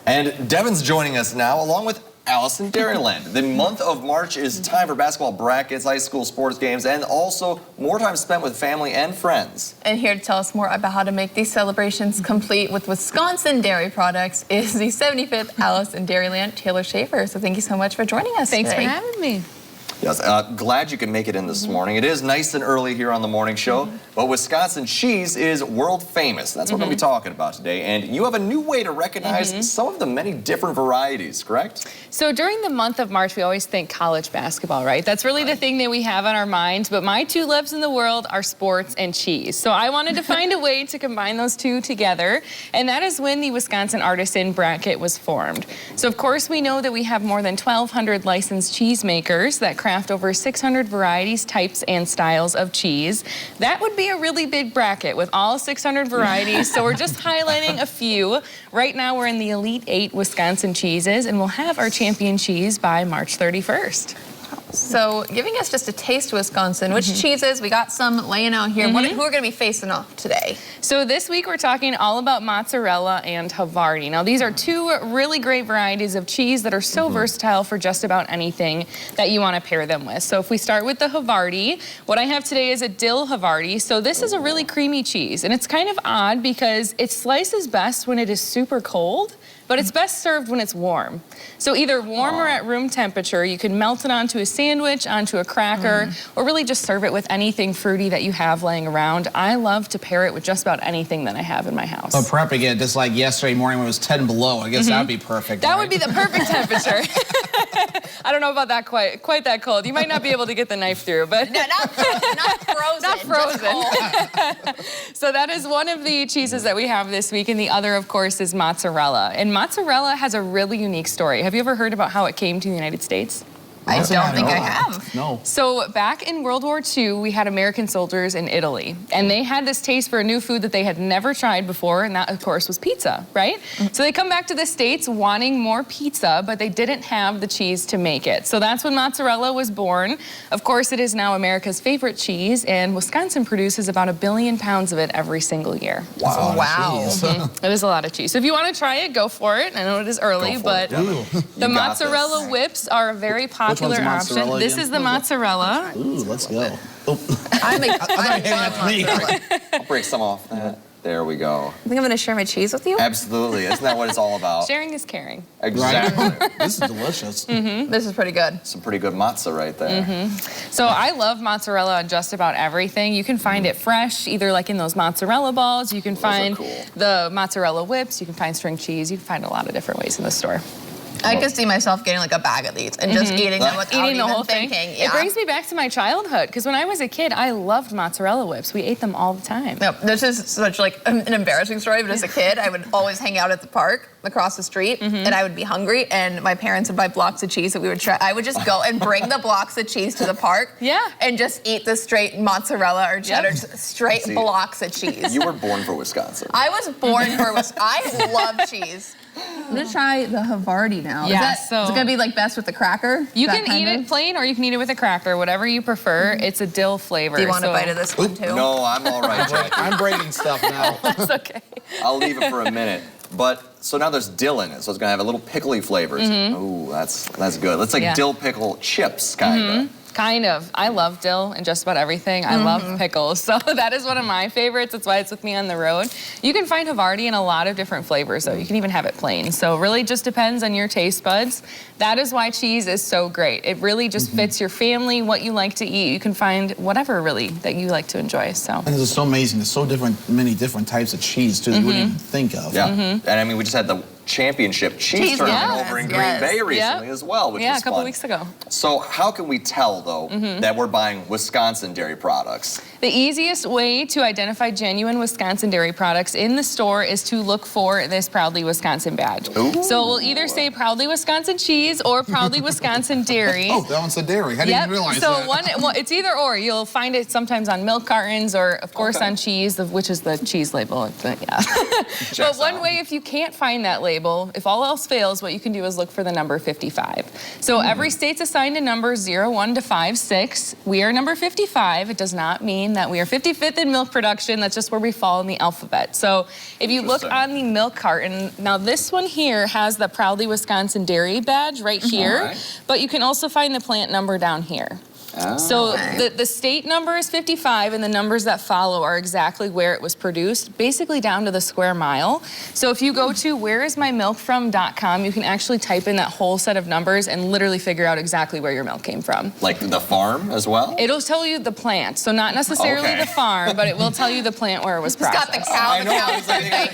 And Devin's joining us now, along with Alice in Dairyland. The month of March is time for basketball brackets, high school sports games, and also more time spent with family and friends. And here to tell us more about how to make these celebrations complete with Wisconsin dairy products is the 75th Alice in Dairyland, Taylor Schaefer. So thank you so much for joining us Thanks today. for having me. Yes, glad you could make it in this morning. It is nice and early here on the morning show, but Wisconsin cheese is world famous. That's what we're going to be talking about today. And you have a new way to recognize some of the many different varieties, correct? So during the month of March, we always think college basketball, right? That's really the thing that we have on our minds. But my two loves in the world are sports and cheese. So I wanted to find a way to combine those two together. And that is when the Wisconsin Artisan Bracket was formed. So of course, we know that we have more than 1,200 licensed cheesemakers that craft over 600 varieties, types, and styles of cheese. That would be a really big bracket with all 600 varieties. So we're just highlighting a few. Right now, we're in the Elite 8 Wisconsin cheeses, and we'll have our champion cheese by March 31st. So giving us just a taste of Wisconsin, which cheeses, we got some laying out here. Who are going to be facing off today? So this week we're talking all about mozzarella and Havarti. Now these are two really great varieties of cheese that are so versatile for just about anything that you want to pair them with. So if we start with the Havarti, what I have today is a dill Havarti. So this is a really creamy cheese, and it's kind of odd because it slices best when it is super cold, but it's best served when it's warm. So either warm or at room temperature, you can melt it onto a sandwich, onto a cracker, or really just serve it with anything fruity that you have laying around. I love to pair it with just about anything that I have in my house. So prepping it just like yesterday morning when it was 10 below, I guess that would be perfect. That right? would be the perfect temperature. I don't know about that quite that cold. You might not be able to get the knife through, but No, not frozen. not frozen. So that is one of the cheeses that we have this week, and the other, of course, is mozzarella. And mozzarella has a really unique story. Have you ever heard about how it came to the United States? I don't think I have. No. So back in World War II, we had American soldiers in Italy, and they had this taste for a new food that they had never tried before, and that, of course, was pizza, right? So they come back to the States wanting more pizza, but they didn't have the cheese to make it. So that's when mozzarella was born. Of course, it is now America's favorite cheese, and Wisconsin produces about 1 billion pounds of it every single year. Wow. It is a lot of cheese. So if you want to try it, go for it. I know it is early, but the mozzarella whips are a very popular option. This is the mozzarella. Ooh, let's go. I'm I'll break some off. There we go. I think I'm going to share my cheese with you. Absolutely. Isn't that what it's all about? Sharing is caring. Exactly. This is delicious. This is pretty good. Some pretty good mozza right there. So I love mozzarella on just about everything. You can find it fresh, either like in those mozzarella balls. You can find the mozzarella whips. You can find string cheese. You can find a lot of different ways in the store. I could see myself getting like a bag of these and just eating them without Eating the even whole thinking. thing. Yeah. It brings me back to my childhood, because when I was a kid, I loved mozzarella whips. We ate them all the time. No, this is such like an embarrassing story, but as a kid, I would always hang out at the park across the street, and I would be hungry, and my parents would buy blocks of cheese that we would try. I would just go and bring the blocks of cheese to the park, and just eat the straight mozzarella or cheddar, straight blocks of cheese. You were born for Wisconsin. I was born for Wisconsin. I love cheese. I'm gonna try the Havarti now. Yeah, is it gonna be like best with the cracker? You can eat it plain, or you can eat it with a cracker, whatever you prefer. It's a dill flavor. Do you want a bite of this one too? No, I'm all right, Jackie. I'm breaking stuff now. That's okay. I'll leave it for a minute. But so now there's dill in it, so it's gonna have a little pickly flavors. Ooh, that's good. It's like dill pickle chips, kind of. Kind of. I love dill and just about everything. I love pickles, so that is one of my favorites. That's why it's with me on the road. You can find Havarti in a lot of different flavors, though. You can even have it plain. So it really just depends on your taste buds. That is why cheese is so great. It really just fits your family, what you like to eat. You can find whatever, really, that you like to enjoy. So. And it's so amazing. There's so many different types of cheese, too, that you wouldn't even think of. Yeah, and I mean, we just had the championship cheese tournament over in Green Bay recently as well, which was fun. a couple weeks ago. So how can we tell, though, that we're buying Wisconsin dairy products? The easiest way to identify genuine Wisconsin dairy products in the store is to look for this Proudly Wisconsin badge. Ooh. So we'll either say Proudly Wisconsin cheese or Proudly Wisconsin dairy. Oh, that one's the dairy. I didn't realize that. So it's either or. You'll find it sometimes on milk cartons or, of course, on cheese, which is the cheese label. But one way, if you can't find that label, label. If all else fails, what you can do is look for the number 55. So every state's assigned a number 0, 1 to 5, 6. We are number 55. It does not mean that we are 55th in milk production. That's just where we fall in the alphabet. So if you look on the milk carton, now this one here has the Proudly Wisconsin Dairy badge right here, but you can also find the plant number down here. So the state number is 55, and the numbers that follow are exactly where it was produced, basically down to the square mile. So if you go to whereismymilkfrom.com, you can actually type in that whole set of numbers and literally figure out exactly where your milk came from. Like the farm as well? It'll tell you the plant, so not necessarily the farm, but it will tell you the plant where it was processed. It's got the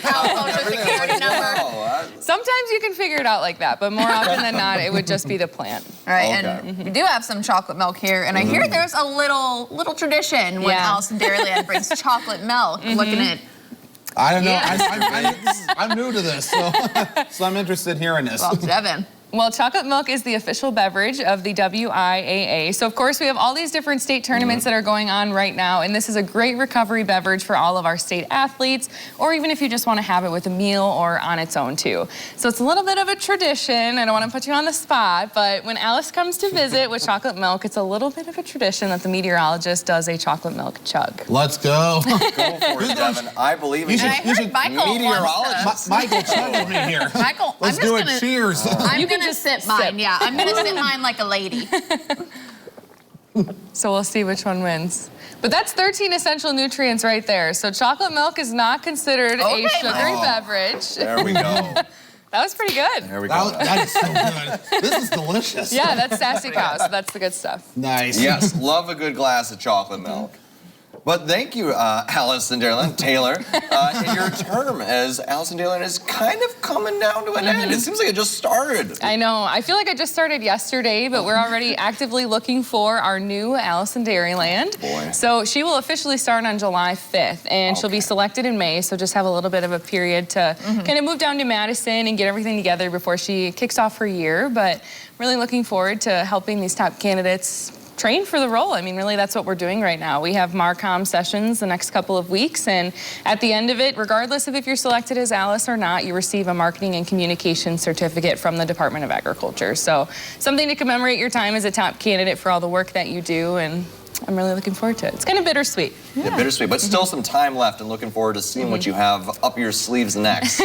cow, social security number. Sometimes you can figure it out like that, but more often than not, it would just be the plant. All right, and we do have some chocolate milk here, and I hear there's a little tradition when Alice in Dairyland brings chocolate milk. Looking at I don't know. I'm new to this, so I'm interested in hearing this. well, Devin. Well, chocolate milk is the official beverage of the WIAA. So, of course, we have all these different state tournaments that are going on right now, and this is a great recovery beverage for all of our state athletes, or even if you just want to have it with a meal or on its own, too. So it's a little bit of a tradition. I don't want to put you on the spot, but when Alice comes to visit with chocolate milk, it's a little bit of a tradition that the meteorologist does a chocolate milk chug. Let's go. Go for it, Devin. I believe in And I heard Michael meteorologist. Michael, chug with me here. Michael, Let's do it. Cheers. I'm gonna sip mine. Yeah, I'm gonna sip mine like a lady. So we'll see which one wins. But that's 13 essential nutrients right there. So chocolate milk is not considered a sugary beverage. There we go. That was pretty good. There we go. That is so good. This is delicious. Yeah, that's Sassy Cow, so that's the good stuff. Nice. Yes, love a good glass of chocolate milk. But thank you, Alice in Dairyland. Taylor, in your term as Alice in Dairyland is kind of coming down to an end. It seems like it just started. I know. I feel like I just started yesterday, but we're already actively looking for our new Alice in Dairyland. Boy. So she will officially start on July 5th, and she'll be selected in May, so just have a little bit of a period to kind of move down to Madison and get everything together before she kicks off her year. But really looking forward to helping these top candidates train for the role. I mean, really, that's what we're doing right now. We have Marcom sessions the next couple of weeks, and at the end of it, regardless of if you're selected as Alice or not, you receive a marketing and communication certificate from the Department of Agriculture. So something to commemorate your time as a top candidate for all the work that you do, and I'm really looking forward to it. It's kind of bittersweet. Yeah, bittersweet, but still some time left and looking forward to seeing what you have up your sleeves next.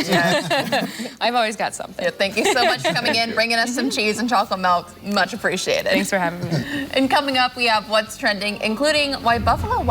I've always got something. Yeah, thank you so much for coming in, bringing us some cheese and chocolate milk. Much appreciated. Thanks for having me. And coming up, we have What's Trending, including why Buffalo